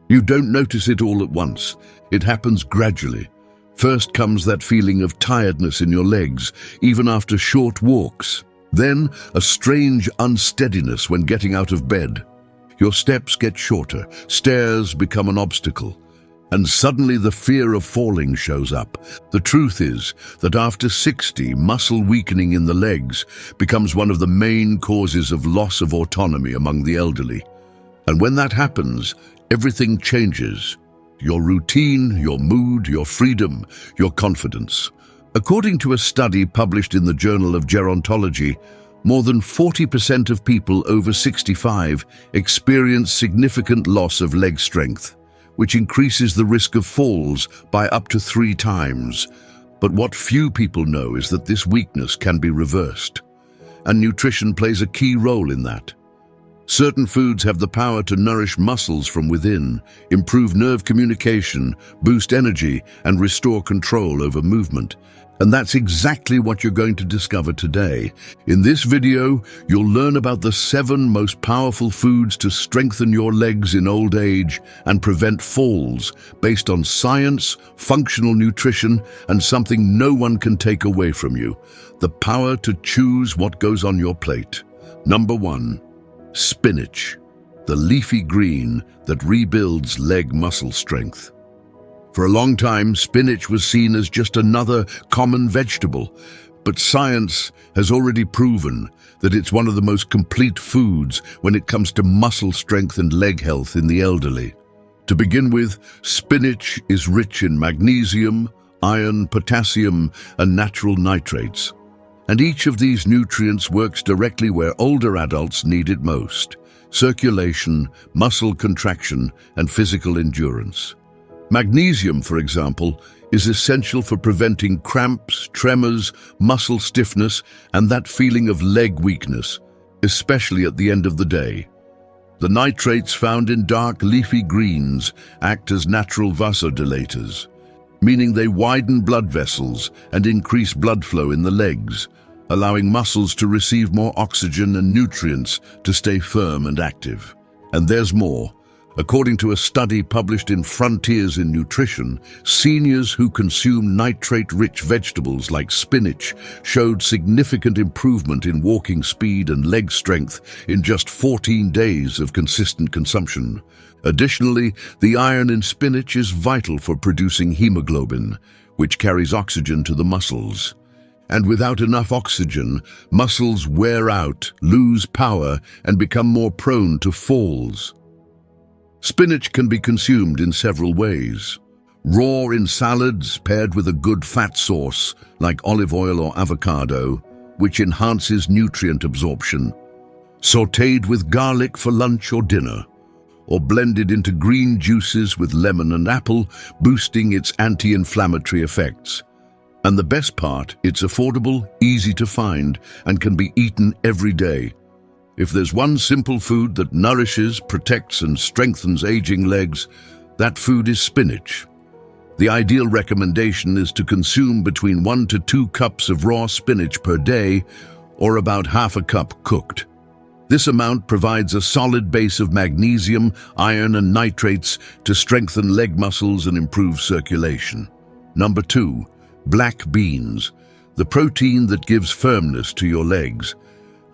You don't notice it all at once. It happens gradually. First comes that feeling of tiredness in your legs, even after short walks. Then, a strange unsteadiness when getting out of bed. Your steps get shorter, stairs become an obstacle, and suddenly the fear of falling shows up. The truth is that after 60, muscle weakening in the legs becomes one of the main causes of loss of autonomy among the elderly. And when that happens, everything changes. Your routine, your mood, your freedom, your confidence. According to a study published in the Journal of Gerontology, more than 40% of people over 65 experience significant loss of leg strength, which increases the risk of falls by up to 3 times. But what few people know is that this weakness can be reversed, and nutrition plays a key role in that. Certain foods have the power to nourish muscles from within, improve nerve communication, boost energy, and restore control over movement. And that's exactly what you're going to discover today. In this video, you'll learn about the 7 most powerful foods to strengthen your legs in old age and prevent falls, based on science, functional nutrition, and something no one can take away from you: the power to choose what goes on your plate. Number 1. Spinach, the leafy green that rebuilds leg muscle strength. For a long time, spinach was seen as just another common vegetable, but science has already proven that it's one of the most complete foods when it comes to muscle strength and leg health in the elderly. To begin with, spinach is rich in magnesium, iron, potassium, and natural nitrates. And each of these nutrients works directly where older adults need it most: circulation, muscle contraction, and physical endurance. Magnesium, for example, is essential for preventing cramps, tremors, muscle stiffness, and that feeling of leg weakness, especially at the end of the day. The nitrates found in dark leafy greens act as natural vasodilators, meaning they widen blood vessels and increase blood flow in the legs, allowing muscles to receive more oxygen and nutrients to stay firm and active. And there's more. According to a study published in Frontiers in Nutrition, seniors who consume nitrate-rich vegetables like spinach showed significant improvement in walking speed and leg strength in just 14 days of consistent consumption. Additionally, the iron in spinach is vital for producing hemoglobin, which carries oxygen to the muscles. And without enough oxygen, muscles wear out, lose power, and become more prone to falls. Spinach can be consumed in several ways. Raw in salads, paired with a good fat source like olive oil or avocado, which enhances nutrient absorption. Sautéed with garlic for lunch or dinner, or blended into green juices with lemon and apple, boosting its anti-inflammatory effects. And the best part, it's affordable, easy to find, and can be eaten every day. If there's one simple food that nourishes, protects, and strengthens aging legs, that food is spinach. The ideal recommendation is to consume between 1 to 2 cups of raw spinach per day, or about half a cup cooked. This amount provides a solid base of magnesium, iron, and nitrates to strengthen leg muscles and improve circulation. Number 2. Black beans, the protein that gives firmness to your legs.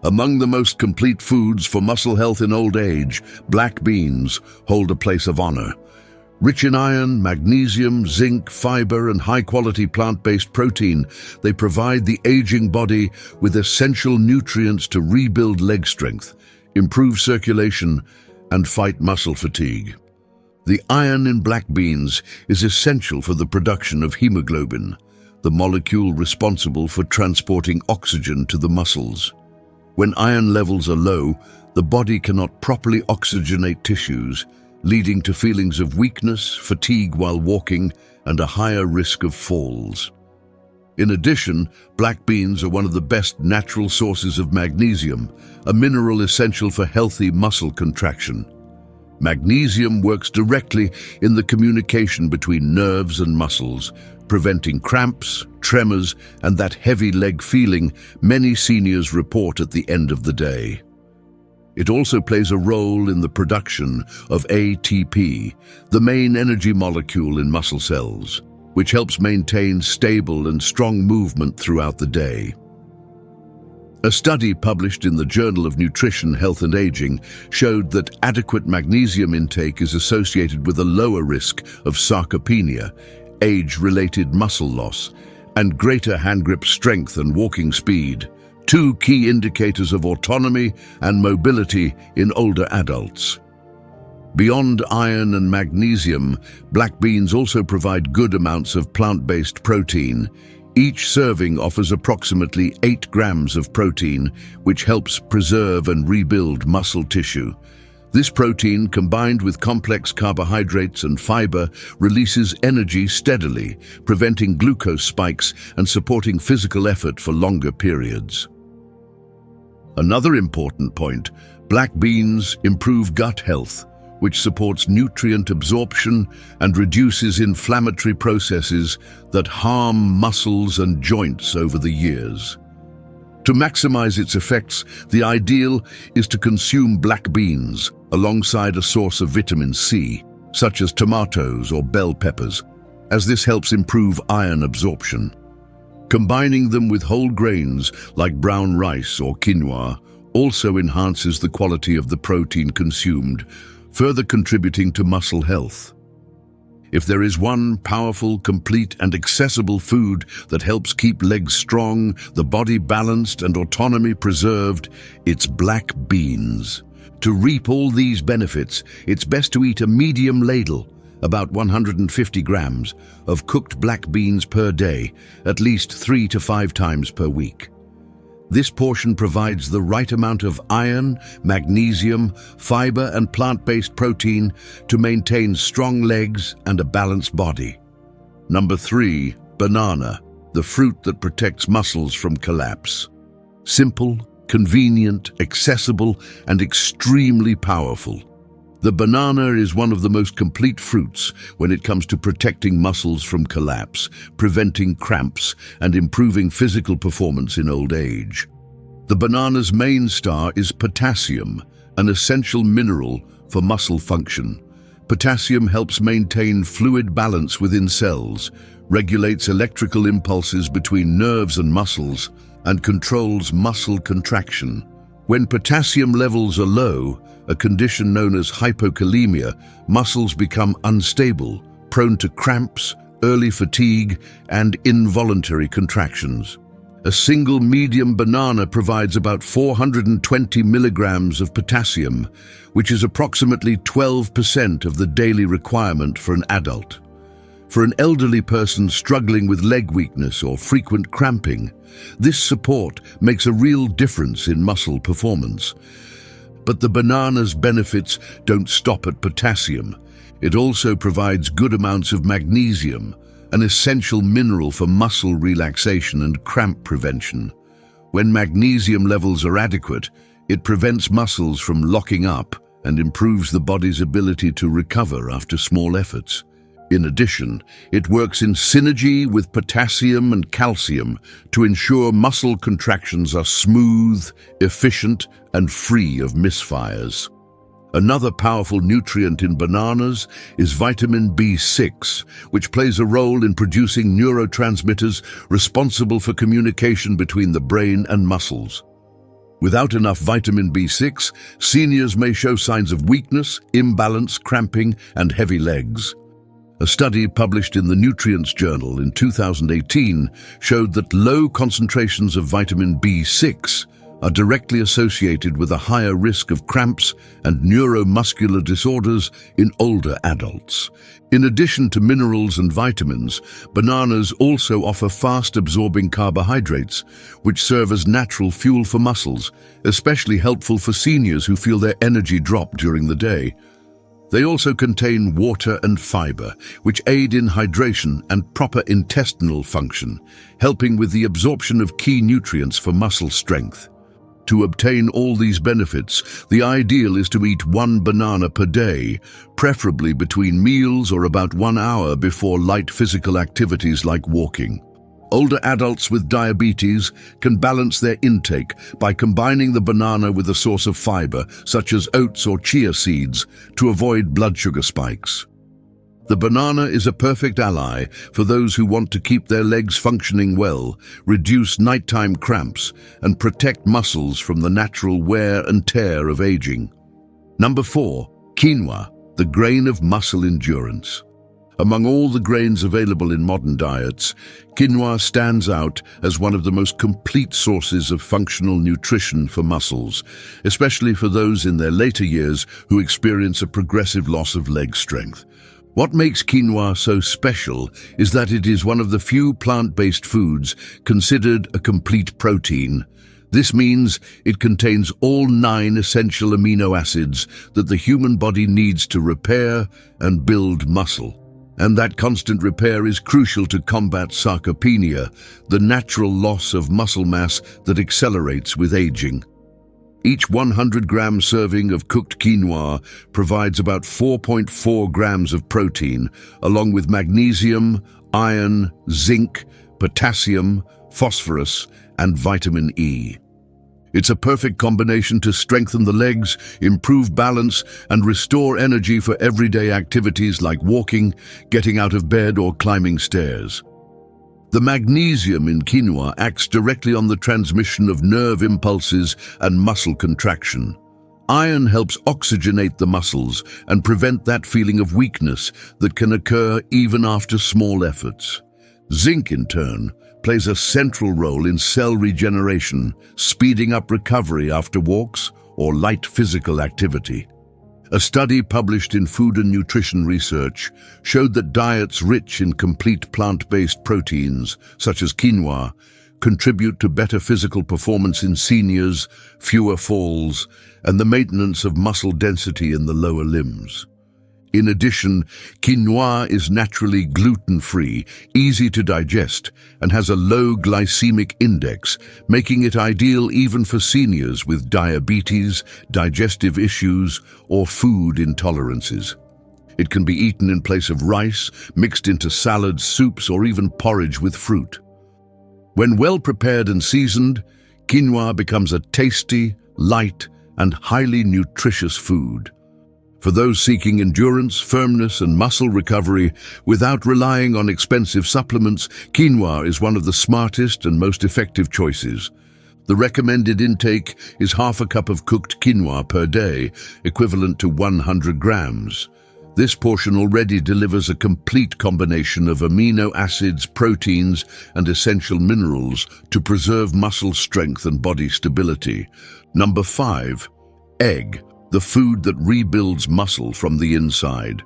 Among the most complete foods for muscle health in old age, black beans hold a place of honor. Rich in iron, magnesium, zinc, fiber, and high-quality plant-based protein, they provide the aging body with essential nutrients to rebuild leg strength, improve circulation, and fight muscle fatigue. The iron in black beans is essential for the production of hemoglobin, the molecule responsible for transporting oxygen to the muscles. When iron levels are low, the body cannot properly oxygenate tissues, leading to feelings of weakness, fatigue while walking, and a higher risk of falls. In addition, black beans are one of the best natural sources of magnesium, a mineral essential for healthy muscle contraction. Magnesium works directly in the communication between nerves and muscles, preventing cramps, tremors, and that heavy leg feeling many seniors report at the end of the day. It also plays a role in the production of ATP, the main energy molecule in muscle cells, which helps maintain stable and strong movement throughout the day. A study published in the Journal of Nutrition, Health and Aging showed that adequate magnesium intake is associated with a lower risk of sarcopenia, age-related muscle loss, and greater hand grip strength and walking speed, two key indicators of autonomy and mobility in older adults. Beyond iron and magnesium, black beans also provide good amounts of plant-based protein. Each serving offers approximately 8 grams of protein, which helps preserve and rebuild muscle tissue. This protein, combined with complex carbohydrates and fiber, releases energy steadily, preventing glucose spikes and supporting physical effort for longer periods. Another important point, black beans improve gut health, which supports nutrient absorption and reduces inflammatory processes that harm muscles and joints over the years. To maximize its effects, the ideal is to consume black beans alongside a source of vitamin C, such as tomatoes or bell peppers, as this helps improve iron absorption. Combining them with whole grains like brown rice or quinoa also enhances the quality of the protein consumed, further contributing to muscle health. If there is one powerful, complete and accessible food that helps keep legs strong, the body balanced and autonomy preserved, it's black beans. To reap all these benefits, it's best to eat a medium ladle, about 150 grams, of cooked black beans per day, at least 3 to 5 times per week. This portion provides the right amount of iron, magnesium, fiber and plant-based protein to maintain strong legs and a balanced body. Number 3, banana, the fruit that protects muscles from collapse. Simple, convenient, accessible, and extremely powerful. The banana is one of the most complete fruits when it comes to protecting muscles from collapse, preventing cramps, and improving physical performance in old age. The banana's main star is potassium, an essential mineral for muscle function. Potassium helps maintain fluid balance within cells, regulates electrical impulses between nerves and muscles, and controls muscle contraction. When potassium levels are low, a condition known as hypokalemia, muscles become unstable, prone to cramps, early fatigue, and involuntary contractions. A single medium banana provides about 420 milligrams of potassium, which is approximately 12% of the daily requirement for an adult. For an elderly person struggling with leg weakness or frequent cramping, this support makes a real difference in muscle performance. But the banana's benefits don't stop at potassium. It also provides good amounts of magnesium, an essential mineral for muscle relaxation and cramp prevention. When magnesium levels are adequate, it prevents muscles from locking up and improves the body's ability to recover after small efforts. In addition, it works in synergy with potassium and calcium to ensure muscle contractions are smooth, efficient, and free of misfires. Another powerful nutrient in bananas is vitamin B6, which plays a role in producing neurotransmitters responsible for communication between the brain and muscles. Without enough vitamin B6, seniors may show signs of weakness, imbalance, cramping, and heavy legs. A study published in the Nutrients Journal in 2018 showed that low concentrations of vitamin B6 are directly associated with a higher risk of cramps and neuromuscular disorders in older adults. In addition to minerals and vitamins, bananas also offer fast-absorbing carbohydrates, which serve as natural fuel for muscles, especially helpful for seniors who feel their energy drop during the day. They also contain water and fiber, which aid in hydration and proper intestinal function, helping with the absorption of key nutrients for muscle strength. To obtain all these benefits, the ideal is to eat 1 banana per day, preferably between meals or about 1 hour before light physical activities like walking. Older adults with diabetes can balance their intake by combining the banana with a source of fiber, such as oats or chia seeds, to avoid blood sugar spikes. The banana is a perfect ally for those who want to keep their legs functioning well, reduce nighttime cramps, and protect muscles from the natural wear and tear of aging. Number 4. Quinoa, the grain of muscle endurance. Among all the grains available in modern diets, quinoa stands out as one of the most complete sources of functional nutrition for muscles, especially for those in their later years who experience a progressive loss of leg strength. What makes quinoa so special is that it is one of the few plant-based foods considered a complete protein. This means it contains all 9 essential amino acids that the human body needs to repair and build muscle. And that constant repair is crucial to combat sarcopenia, the natural loss of muscle mass that accelerates with aging. Each 100-gram serving of cooked quinoa provides about 4.4 grams of protein, along with magnesium, iron, zinc, potassium, phosphorus, and vitamin E. It's a perfect combination to strengthen the legs, improve balance, and restore energy for everyday activities like walking, getting out of bed, or climbing stairs. The magnesium in quinoa acts directly on the transmission of nerve impulses and muscle contraction. Iron helps oxygenate the muscles and prevent that feeling of weakness that can occur even after small efforts. Zinc, in turn, plays a central role in cell regeneration, speeding up recovery after walks or light physical activity. A study published in Food and Nutrition Research showed that diets rich in complete plant-based proteins, such as quinoa, contribute to better physical performance in seniors, fewer falls, and the maintenance of muscle density in the lower limbs. In addition, quinoa is naturally gluten-free, easy to digest, and has a low glycemic index, making it ideal even for seniors with diabetes, digestive issues, or food intolerances. It can be eaten in place of rice, mixed into salads, soups, or even porridge with fruit. When well prepared and seasoned, quinoa becomes a tasty, light, and highly nutritious food. For those seeking endurance, firmness, and muscle recovery without relying on expensive supplements, quinoa is one of the smartest and most effective choices. The recommended intake is half a cup of cooked quinoa per day, equivalent to 100 grams. This portion already delivers a complete combination of amino acids, proteins, and essential minerals to preserve muscle strength and body stability. Number 5. Egg, the food that rebuilds muscle from the inside.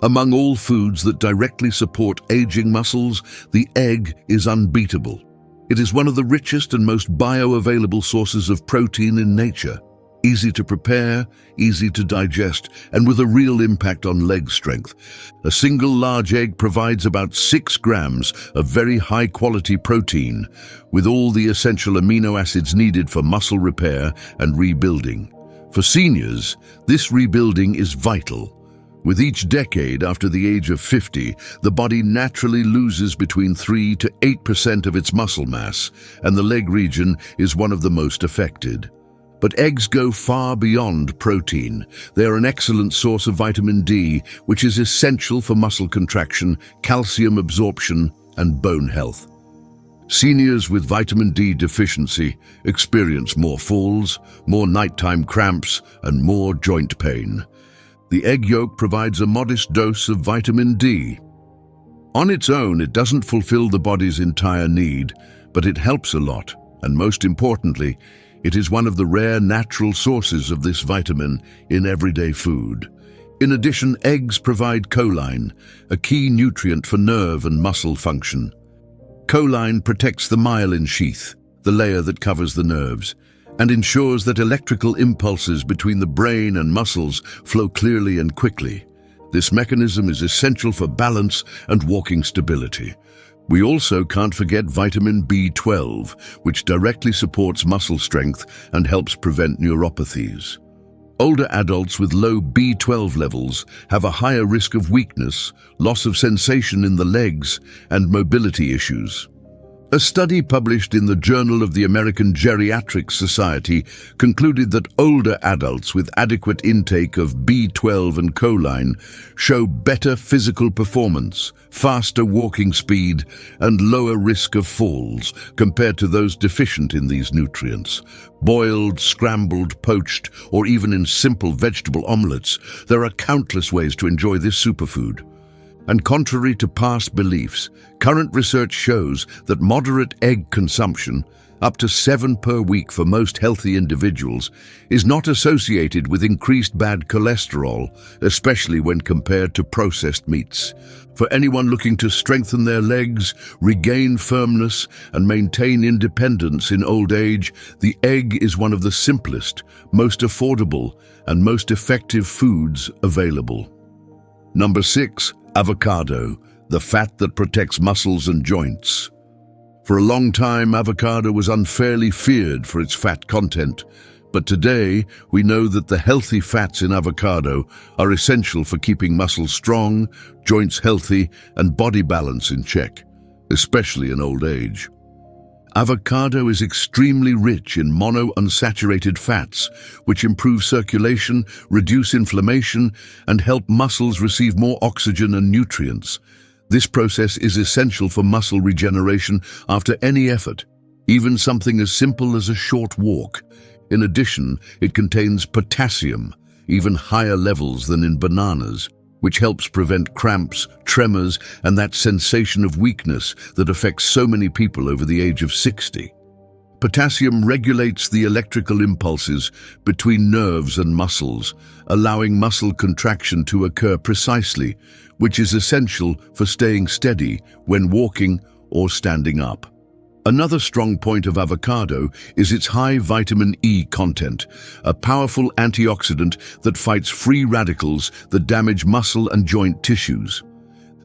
Among all foods that directly support aging muscles, the egg is unbeatable. It is one of the richest and most bioavailable sources of protein in nature. Easy to prepare, easy to digest, and with a real impact on leg strength. A single large egg provides about 6 grams of very high-quality protein, with all the essential amino acids needed for muscle repair and rebuilding. For seniors, this rebuilding is vital. With each decade after the age of 50, the body naturally loses between 3 to 8% of its muscle mass, and the leg region is one of the most affected. But eggs go far beyond protein. They are an excellent source of vitamin D, which is essential for muscle contraction, calcium absorption, and bone health. Seniors with vitamin D deficiency experience more falls, more nighttime cramps, and more joint pain. The egg yolk provides a modest dose of vitamin D. On its own, it doesn't fulfill the body's entire need, but it helps a lot, and most importantly, it is one of the rare natural sources of this vitamin in everyday food. In addition, eggs provide choline, a key nutrient for nerve and muscle function. Choline protects the myelin sheath, the layer that covers the nerves, and ensures that electrical impulses between the brain and muscles flow clearly and quickly. This mechanism is essential for balance and walking stability. We also can't forget vitamin B12, which directly supports muscle strength and helps prevent neuropathies. Older adults with low B12 levels have a higher risk of weakness, loss of sensation in the legs, and mobility issues. A study published in the Journal of the American Geriatric Society concluded that older adults with adequate intake of B12 and choline show better physical performance, faster walking speed, and lower risk of falls compared to those deficient in these nutrients. Boiled, scrambled, poached, or even in simple vegetable omelets, there are countless ways to enjoy this superfood. And contrary to past beliefs, current research shows that moderate egg consumption, up to 7 per week for most healthy individuals, is not associated with increased bad cholesterol, especially when compared to processed meats. For anyone looking to strengthen their legs, regain firmness, and maintain independence in old age, the egg is one of the simplest, most affordable, and most effective foods available. Number 6. Avocado, the fat that protects muscles and joints. For a long time, avocado was unfairly feared for its fat content, but today we know that the healthy fats in avocado are essential for keeping muscles strong, joints healthy, and body balance in check, especially in old age. Avocado is extremely rich in monounsaturated fats, which improve circulation, reduce inflammation, and help muscles receive more oxygen and nutrients. This process is essential for muscle regeneration after any effort, even something as simple as a short walk. In addition, it contains potassium, even higher levels than in bananas, which helps prevent cramps, tremors, and that sensation of weakness that affects so many people over the age of 60. Potassium regulates the electrical impulses between nerves and muscles, allowing muscle contraction to occur precisely, which is essential for staying steady when walking or standing up. Another strong point of avocado is its high vitamin E content, a powerful antioxidant that fights free radicals that damage muscle and joint tissues.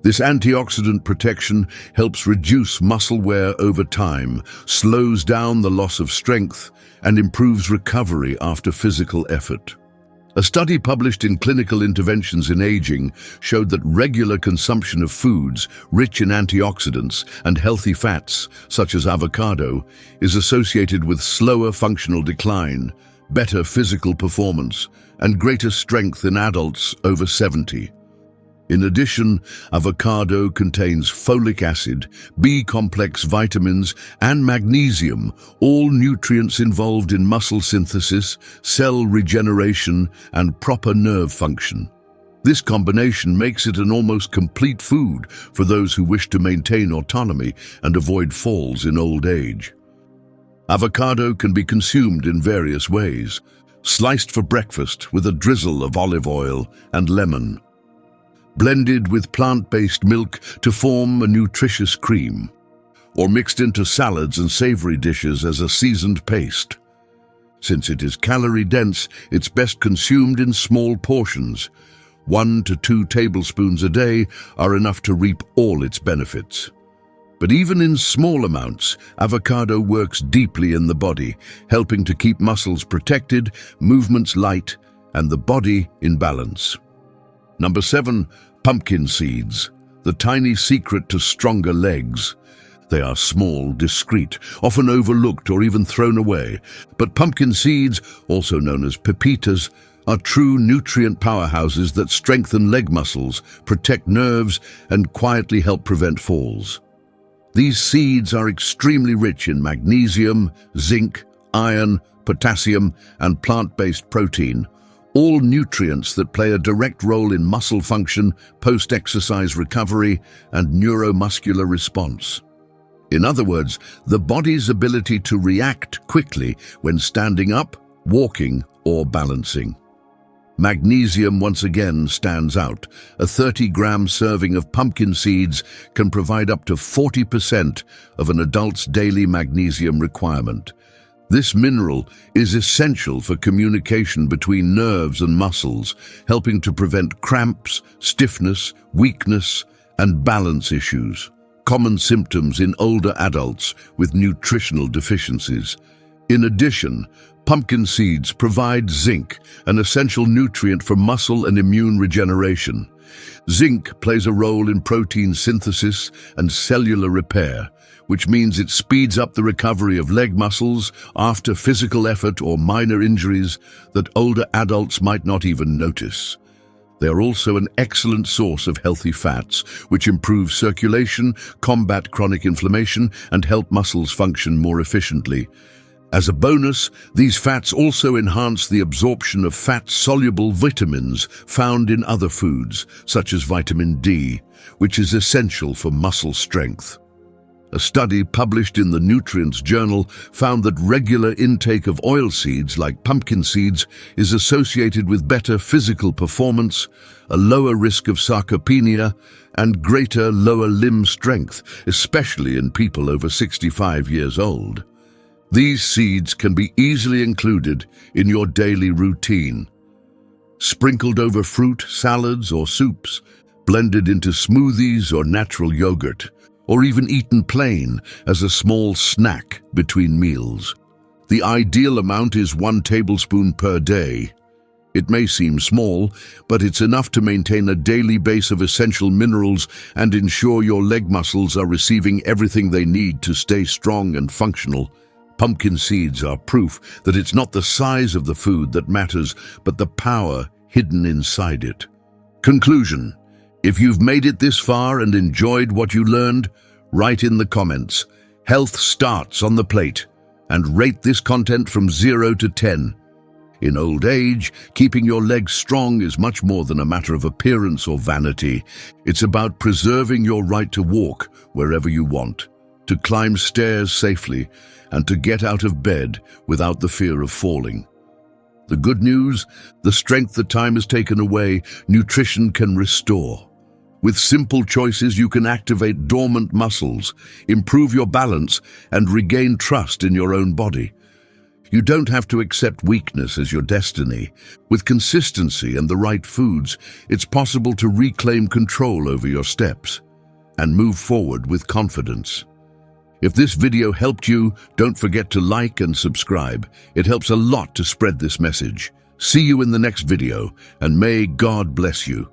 This antioxidant protection helps reduce muscle wear over time, slows down the loss of strength, and improves recovery after physical effort. A study published in Clinical Interventions in Aging showed that regular consumption of foods rich in antioxidants and healthy fats, such as avocado, is associated with slower functional decline, better physical performance, and greater strength in adults over 70. In addition, avocado contains folic acid, B-complex vitamins, and magnesium, all nutrients involved in muscle synthesis, cell regeneration, and proper nerve function. This combination makes it an almost complete food for those who wish to maintain autonomy and avoid falls in old age. Avocado can be consumed in various ways, sliced for breakfast with a drizzle of olive oil and lemon, blended with plant-based milk to form a nutritious cream, or mixed into salads and savory dishes as a seasoned paste. Since it is calorie-dense, it's best consumed in small portions. 1 to 2 tablespoons a day are enough to reap all its benefits. But even in small amounts, avocado works deeply in the body, helping to keep muscles protected, movements light, and the body in balance. Number 7. Pumpkin seeds, the tiny secret to stronger legs. They are small, discreet, often overlooked or even thrown away. But pumpkin seeds, also known as pepitas, are true nutrient powerhouses that strengthen leg muscles, protect nerves, and quietly help prevent falls. These seeds are extremely rich in magnesium, zinc, iron, potassium, and plant-based protein, all nutrients that play a direct role in muscle function, post-exercise recovery, and neuromuscular response. In other words, the body's ability to react quickly when standing up, walking, or balancing. Magnesium once again stands out. A 30-gram serving of pumpkin seeds can provide up to 40% of an adult's daily magnesium requirement. This mineral is essential for communication between nerves and muscles, helping to prevent cramps, stiffness, weakness, and balance issues, common symptoms in older adults with nutritional deficiencies. In addition, pumpkin seeds provide zinc, an essential nutrient for muscle and immune regeneration. Zinc plays a role in protein synthesis and cellular repair, which means it speeds up the recovery of leg muscles after physical effort or minor injuries that older adults might not even notice. They are also an excellent source of healthy fats, which improve circulation, combat chronic inflammation, and help muscles function more efficiently. As a bonus, these fats also enhance the absorption of fat-soluble vitamins found in other foods, such as vitamin D, which is essential for muscle strength. A study published in the Nutrients Journal found that regular intake of oilseeds like pumpkin seeds is associated with better physical performance, a lower risk of sarcopenia, and greater lower limb strength, especially in people over 65 years old. These seeds can be easily included in your daily routine. Sprinkled over fruit, salads, or soups, blended into smoothies or natural yogurt, or even eaten plain as a small snack between meals. The ideal amount is 1 tablespoon per day. It may seem small, but it's enough to maintain a daily base of essential minerals and ensure your leg muscles are receiving everything they need to stay strong and functional. Pumpkin seeds are proof that it's not the size of the food that matters, but the power hidden inside it. Conclusion: if you've made it this far and enjoyed what you learned, write in the comments, "Health starts on the plate," and rate this content from 0 to 10. In old age, keeping your legs strong is much more than a matter of appearance or vanity. It's about preserving your right to walk wherever you want, to climb stairs safely, and to get out of bed without the fear of falling. The good news: the strength that time has taken away, nutrition can restore. With simple choices, you can activate dormant muscles, improve your balance, and regain trust in your own body. You don't have to accept weakness as your destiny. With consistency and the right foods, it's possible to reclaim control over your steps and move forward with confidence. If this video helped you, don't forget to like and subscribe. It helps a lot to spread this message. See you in the next video, and may God bless you.